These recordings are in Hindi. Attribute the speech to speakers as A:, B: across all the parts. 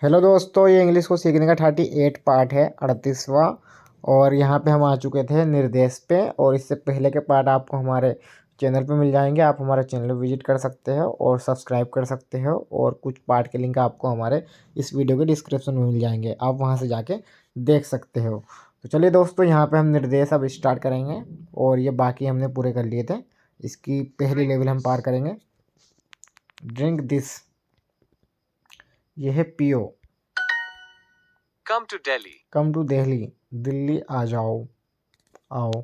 A: हेलो दोस्तों, ये इंग्लिश को सीखने का 38 पार्ट है, 38वां। और यहाँ पे हम आ चुके थे निर्देश पे। और इससे पहले के पार्ट आपको हमारे चैनल पे मिल जाएंगे। आप हमारे चैनल विजिट कर सकते हो और सब्सक्राइब कर सकते हो। और कुछ पार्ट के लिंक आपको हमारे इस वीडियो के डिस्क्रिप्शन में मिल जाएंगे, आप वहाँ से जाके देख सकते हो। तो चलिए दोस्तों, यहाँ पर हम निर्देश अब स्टार्ट करेंगे। और ये बाकी हमने पूरे कर लिए थे। इसकी पहली लेवल हम पार करेंगे। ड्रिंक दिस, ये है पियो।
B: Come to Delhi.
A: Come to Delhi, Delhi आ जाओ, आओ।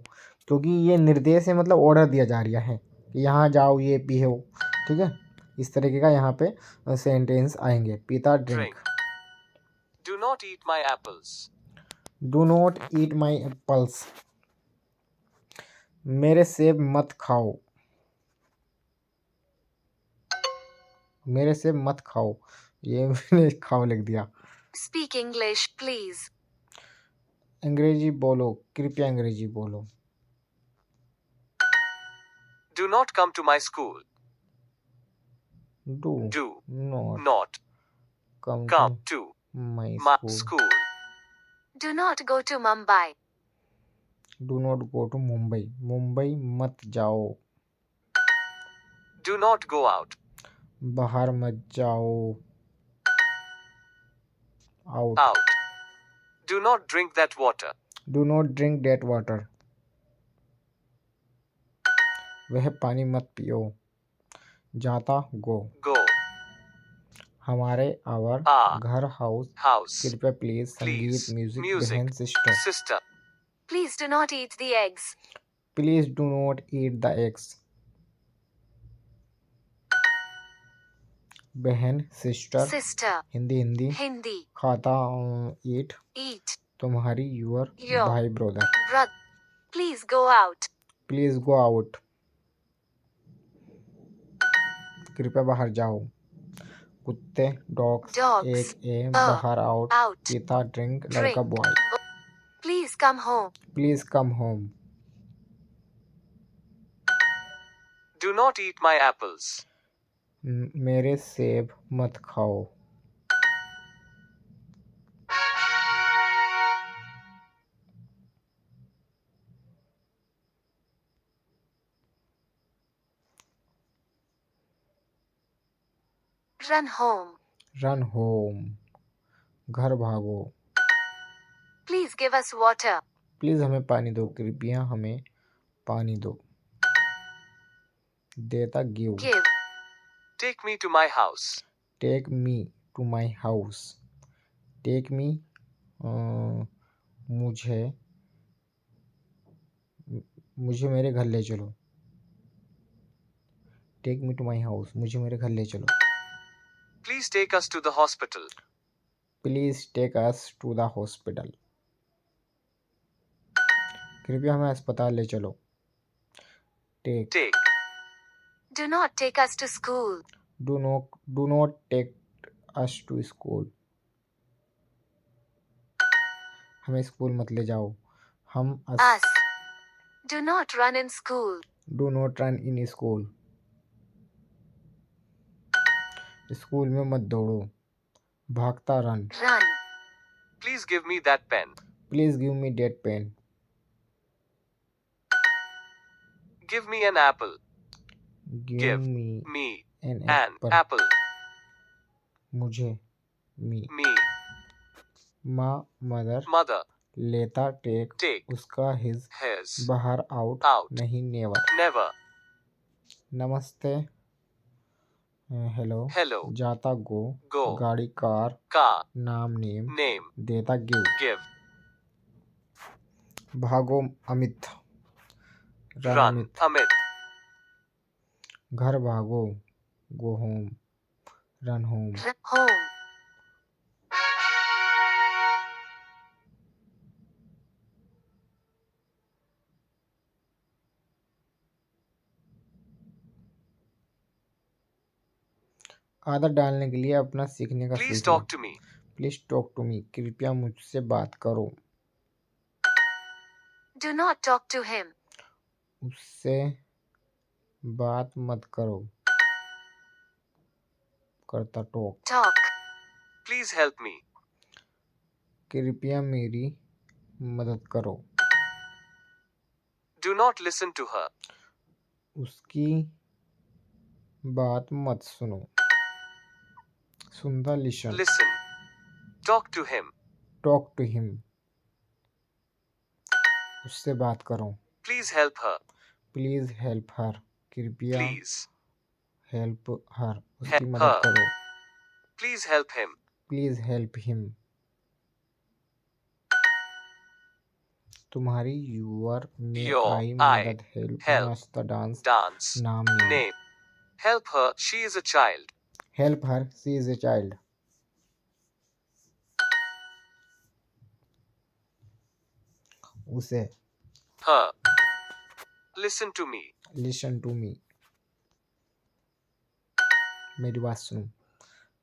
A: क्योंकि ये निर्देश है, मतलब ऑर्डर दिया जा रहा है कि यहाँ जाओ, ये पियो। ठीक है, इस तरीके का यहाँ पे सेंटेंस आएंगे। पीता drink.
B: Do not eat my apples.
A: Do not eat my apples, मेरे सेब मत खाओ। मेरे सेब मत खाओ, ये मैंने खाओ लिख दिया।
B: Speak English please.
A: अंग्रेजी बोलो, कृपया अंग्रेजी बोलो।
B: Do not come to my school.
A: Do
B: do
A: not
B: not
A: come
B: come to
A: my
B: my
A: school.
B: School. Do not go to Mumbai.
A: Do not go to Mumbai, Mumbai मत जाओ।
B: Do not go out.
A: बाहर मत जाओ, out.
B: Out. Do not drink that water.
A: Do not drink that water, वह पानी मत पियो। जाता गो,
B: गो।
A: हमारे आवर,
B: आ
A: घर, हाउस।
B: हाउस।
A: कृपया प्लीज, संगीत,
B: प्लीज
A: म्यूजिक,
B: म्यूजिक।
A: बहन, sister.
B: Sister. Please do not eat the eggs.
A: Please do not eat the eggs, बहन, सिस्टर।
B: सिस्टर।
A: हिंदी हिंदी।
B: हिंदी।
A: खाता, ईट।
B: ईट।
A: तुम्हारी, यूर।
B: योर।
A: भाई, brother.
B: Brother. Please go out.
A: Please go out, कृपया बाहर जाओ। कुत्ते, डॉग्स।
B: डॉग्स।
A: एक ए, बाहर, आउट।
B: आउट।
A: पीता ड्रिंक, लड़का,
B: drink.
A: Boy.
B: Please come home.
A: Please come home,
B: do not eat my apples.
A: मेरे सेब मत खाओ।
B: Run home.
A: रन होम, घर भागो।
B: Please give us water.
A: Please हमें पानी दो, कृपया हमें पानी दो। देता, give.
B: Give. Take me to my house.
A: Take me to my house, take me, मुझे मुझे मेरे घर ले चलो। Take me to my house, मुझे मेरे घर ले चलो।
B: Please take us to the hospital.
A: Please take us to the hospital, कृपया हमें अस्पताल ले चलो। Take.
B: Take. Do not take us to school.
A: Do not take us to school, हमें स्कूल मत ले जाओ। हम
B: us. Do not run in school.
A: Do not run in school, school में मत दौड़ो। भागता, run.
B: Run. Please give me that pen.
A: Please give me that pen,
B: give me an apple.
A: Give
B: me
A: an
B: an
A: apple,
B: apple.
A: मुझे, मी।
B: मी
A: माँ, मदर।
B: मदर।
A: लेता, टेक।
B: टेक।
A: उसका, हिज।
B: हिज।
A: बाहर, आउट।
B: आउट।
A: नहीं, नेवर।
B: नेवर।
A: नमस्ते, हेलो।
B: हेलो।
A: जाता, गो।
B: गो।
A: गाड़ी, कार।
B: कार।
A: नाम, नेम।
B: नेम।
A: देता, गिव।
B: गिव।
A: भागो, अमित। Run,
B: run
A: Amit.
B: अमित।
A: घर भागो, go home. Run home.
B: Home.
A: आदत डालने के लिए अपना सीखने का
B: प्लीज
A: सीख लो।
B: Talk to me.
A: Please talk to me, कृपया मुझसे बात करो।
B: Do not talk to him.
A: उससे बात मत करो। करता, talk.
B: Talk. Please help me.
A: कृपया मेरी मदद करो।
B: Do not listen to her.
A: उसकी बात मत सुनो। सुनता listen.
B: Listen. Talk to him.
A: Talk to him. उससे बात करो।
B: Please help her.
A: Please help her. कृपया
B: Please.
A: Help her. उसकी
B: Help
A: मदद
B: her.
A: करो।
B: Please help him.
A: Please help him. तुम्हारी यूर में
B: Your,
A: आई
B: I,
A: मदद हेल्प
B: help,
A: नाश्ता डांस
B: dance,
A: नाम में।
B: name. Help her, she is a child.
A: Help her C is a child. उसे।
B: Her. Listen to me.
A: Listen to me. मेरी बात सुनो।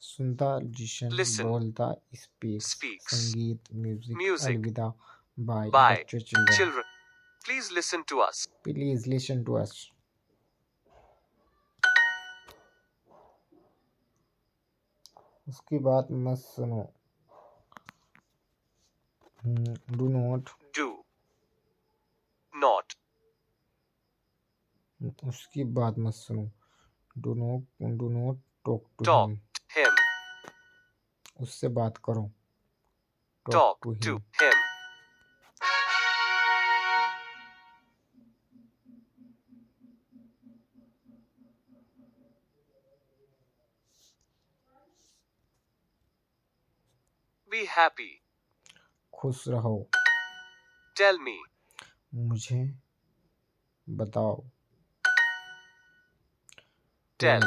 A: सुनता लिसन।
B: Listen.
A: बोलता स्पीक्स।
B: Speaks.
A: संगीत म्यूजिक।
B: Music.
A: अलविदा बाय
B: By.
A: बच्चों children.
B: Children. Please listen to us.
A: Please listen to us. उसकी बात मत सुनो। Do not.
B: Do. Not.
A: उसकी बात मत सुनो। Do not talk to
B: Talk.
A: Him.
B: Him.
A: उससे बात करो। Talk
B: Talk
A: to
B: to
A: him.
B: him. Be happy.
A: खुश रहो।
B: Tell me.
A: मुझे बताओ।
B: Tell.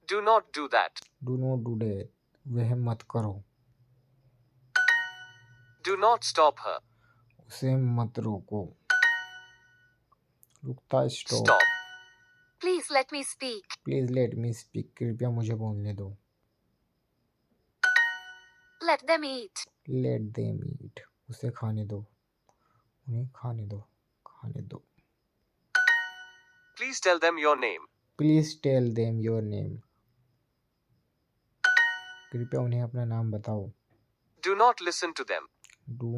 B: Do not do that.
A: Do not do that. वह मत करो।
B: Do not stop her.
A: उसे मत रोको। रुकता stop.
B: Stop. Please let me speak.
A: Please let me speak. कृपया मुझे बोलने दो।
B: Let them eat.
A: Let them eat. उसे खाने दो। उन्हें खाने दो। खाने दो।
B: Please tell them your name.
A: Please tell them your name. कृपया उन्हें अपना नाम बताओ।
B: Do not listen to them.
A: Do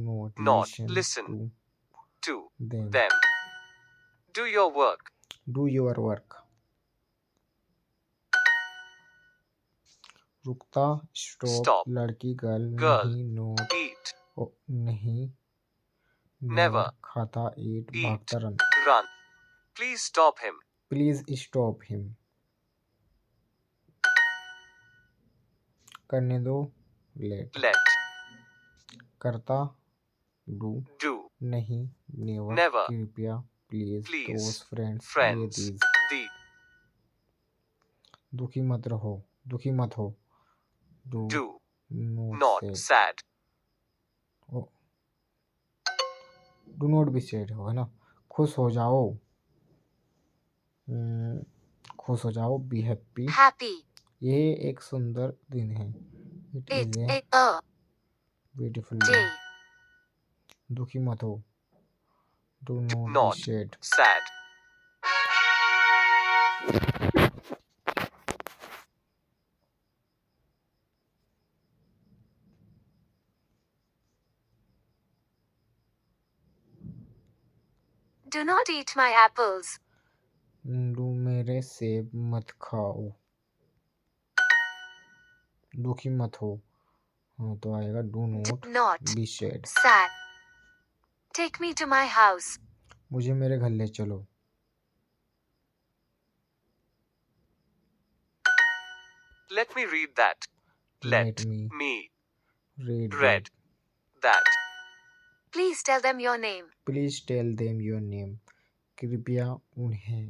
A: not
B: Not
A: listen
B: listen
A: to
B: to
A: them.
B: them. Do your work.
A: Do your work. रुकता स्टॉप।
B: Stop.
A: लड़की गर्ल।
B: Girl.
A: नहीं नोट।
B: Eat.
A: नहीं
B: Never.
A: खाता ईट।
B: Eat.
A: भागता run.
B: Run. Please stop him.
A: Please stop him. करने दो। लेट।
B: Let.
A: करता डू।
B: Do.
A: नहीं नेवर।
B: Never.
A: कृपया प्लीज
B: Please.
A: दोस्त फ्रेंड्स ये
B: Friends.
A: दीज।
B: The.
A: दुखी मत रहो। दुखी मत हो। Do
B: Do.
A: Not
B: Not
A: sad.
B: sad.
A: Do not be sad हो है ना। खुश हो जाओ। खुश हो जाओ। Be happy.
B: Happy.
A: ये एक सुंदर दिन है। It is a
B: A
A: beautiful day.
B: day.
A: दुखी मत हो। Do not be
B: Not
A: sad.
B: sad. Do not eat my apples.
A: Do मेरे सेब मत खाओ। दुखी मत हो। हाँ तो आएगा do not
B: Not
A: be sad.
B: sad. Take me to my house.
A: मुझे मेरे घर ले चलो।
B: Let me read that.
A: Let
B: Let
A: me
B: me
A: read
B: read that. Please tell them your name.
A: Please tell them your name. कृपया उन्हें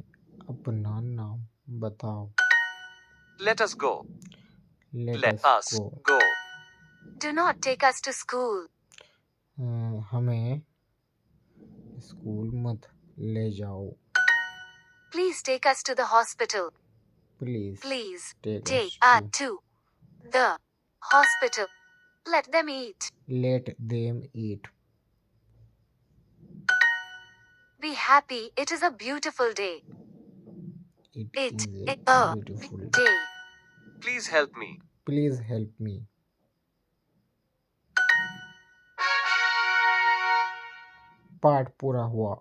A: अपना नाम बताओ।
B: Let us go.
A: Let
B: Let
A: us
B: us
A: go.
B: go. Do not take us to school.
A: हमें स्कूल मत ले जाओ।
B: Please take us to the hospital.
A: Please
B: Please
A: take
B: take
A: us
B: us to the hospital. Let them eat.
A: Let them eat.
B: Be happy. It is a beautiful day.
A: It
B: It
A: is
B: is
A: a
B: a
A: beautiful
B: day. Please help me.
A: Please help me. पाठ पूरा हुआ।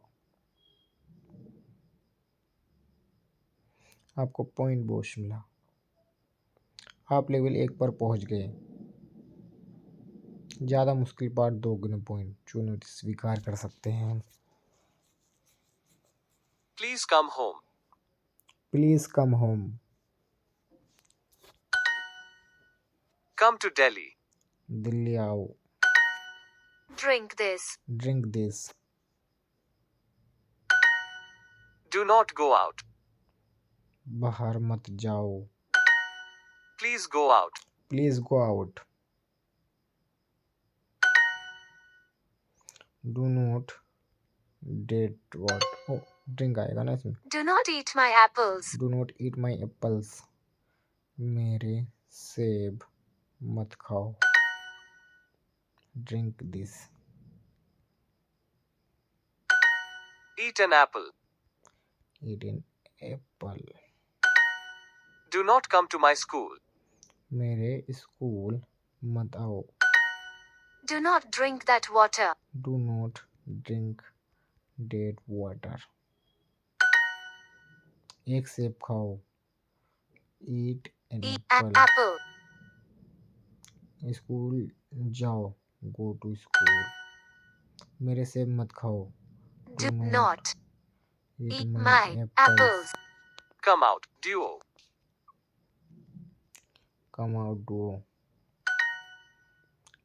A: आपको पॉइंट बोश मिला। आप लेवल 1 पर पहुंच गए। ज़्यादा मुश्किल पार्ट 2 गुने पॉइंट चुनौती स्वीकार कर सकते हैं।
C: Please come home.
A: Please come home.
C: Come to Delhi.
A: Delhi आओ।
B: Drink this.
A: Drink this.
C: Do not go out.
A: बाहर मत जाओ।
C: Please go out.
A: Please go out. Do not that what. ओ ड्रिंक आएगा ना इसमें।
B: Do not eat my apples.
A: Do not eat my apples. मेरे सेब मत खाओ। Drink this.
C: Eat an apple.
A: Eat an apple.
C: Do not come to my school.
A: मेरे स्कूल मत आओ।
B: Do not drink that water.
A: Do not drink that water. एक सेब खाओ। Eat an
B: Eat an
A: apple.
B: apple.
A: School जाओ। Go to school. मेरे सेब मत खाओ।
B: Do
A: Do
B: not
A: eat
B: eat
A: my
B: my
A: apples.
B: apples.
C: Come out. Duo.
A: Come out duo.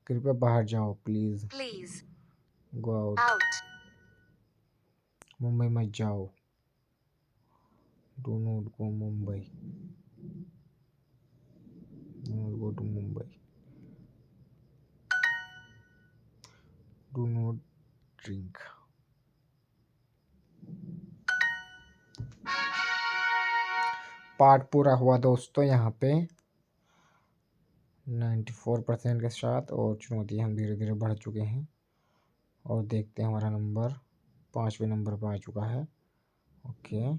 A: कृपया बाहर जाओ please.
B: Please.
A: Go out.
B: Out.
A: Mumbai मत जाओ। Do not go Mumbai. Do not go to Mumbai. Do not drink. Part पूरा हुआ दोस्तों यहाँ पे 94% के साथ। और चुनौती हम धीरे धीरे बढ़ चुके हैं। और देखते हैं हमारा नंबर 5वें नंबर पर आ चुका है। ओके।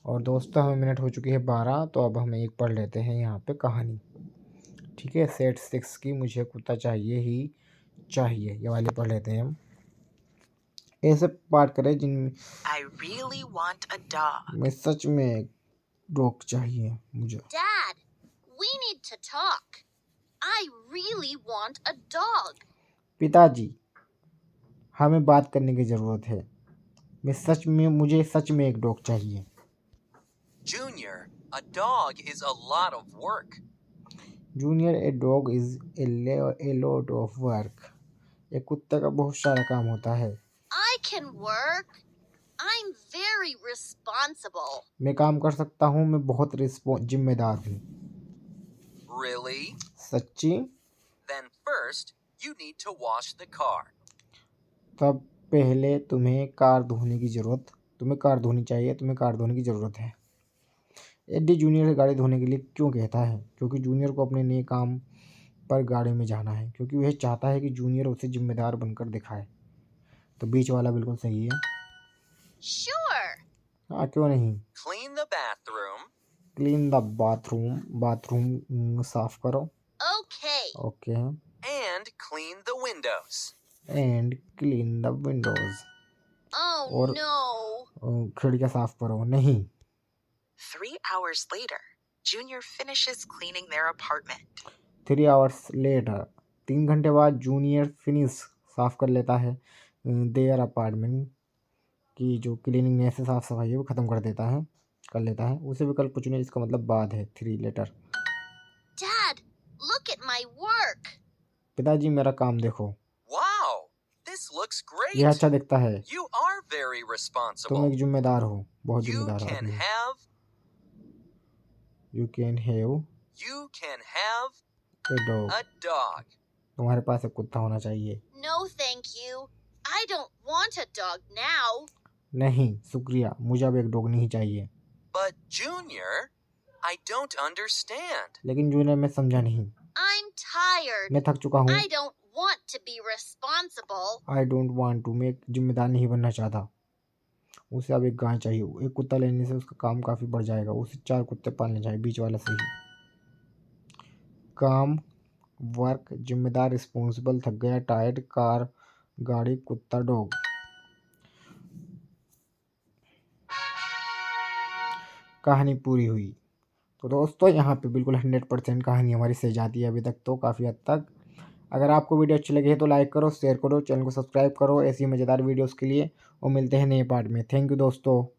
A: और दोस्तों हमें मिनट हो चुकी है 12। तो अब हम एक पढ़ लेते हैं यहाँ पे कहानी। ठीक है। सेट 6 की मुझे कुत्ता चाहिए ही चाहिए, ये वाले पढ़ लेते हैं हम। ऐसे पाठ करें जिनमें
D: I really want a dog.
A: में सच में डॉग चाहिए मुझे।
D: Dad, we need to talk. I really want a dog.
A: पिताजी हमें बात करने की ज़रूरत है। मुझे सच में एक डॉग चाहिए।
E: Junior, a dog is a lot of work.
A: Junior a dog is a lot of work. एक कुत्ते का बहुत सारा काम होता है।
D: I can work. I'm very responsible.
A: मैं काम कर सकता हूँ। मैं बहुत जिम्मेदार हूँ।
E: Really?
A: सच्ची?
E: Then first, you need to wash the car.
A: तब पहले तुम्हें कार धोने की ज़रूरत है। एडी जूनियर से गाड़ी धोने के लिए क्यों कहता है? क्योंकि जूनियर को अपने नए काम पर गाड़ी में जाना है। क्योंकि वह चाहता है कि जूनियर उसे जिम्मेदार बनकर दिखाए। तो बीच वाला बिल्कुल सही है।
D: Sure.
A: हाँ क्यों नहीं।
E: Clean the bathroom.
A: Clean the bathroom. Bathroom साफ करो।
D: Okay.
A: Okay.
E: And clean the windows.
A: And clean the Windows.
D: Oh
A: और
D: no.
A: खिड़कियाँ साफ करो। नहीं।
F: 3 hours later, Junior finishes cleaning their apartment.
A: 3 hours later. 3 घंटे बाद जूनियर फिनिश साफ कर लेता है देयर अपार्टमेंट की जो क्लीनिंग से साफ सफाई है वो ख़त्म कर लेता है। उसे विकल्प को चुने जिसका मतलब बाद है 3 letter.
D: Dad, look at my work.
A: पिताजी मेरा काम देखो।
E: Wow, this looks great.
A: यह अच्छा दिखता है।
E: You are very
A: तुम
E: responsible.
A: एक जिम्मेदार हो। बहुत
E: You
A: जिम्मेदार
E: can
A: आदमी।
E: have
A: you can have a dog.
E: a dog.
A: तुम्हारे पास एक कुत्ता होना चाहिए।
D: No, thank you. I don't want a dog now.
A: नहीं शुक्रिया, मुझे अब एक डॉग नहीं चाहिए।
E: But Junior, I don't understand.
A: लेकिन जूनियर मैं समझा नहीं।
D: I'm tired.
A: मैं थक चुका हूँ।
D: I don't want to be responsible.
A: I don't want to. मैं एक जिम्मेदार नहीं बनना चाहता। उसे अब एक गाय चाहिए। एक कुत्ता लेने से उसका काम काफ़ी बढ़ जाएगा। उसे 4 कुत्ते पालने चाहिए। बीच वाला सही। काम, वर्क, जिम्मेदार, रिस्पॉन्सिबल, थक गया, टायर्ड, कार, गाड़ी, कुत्ता, डॉग। कहानी पूरी हुई। तो दोस्तों यहाँ पे बिल्कुल 100% कहानी हमारी सही जाती है अभी तक तो काफ़ी हद तक। अगर आपको वीडियो अच्छी लगी है तो लाइक करो, शेयर करो, चैनल को सब्सक्राइब करो ऐसी मज़ेदार वीडियोस के लिए, और मिलते हैं नए पार्ट में। थैंक यू दोस्तों।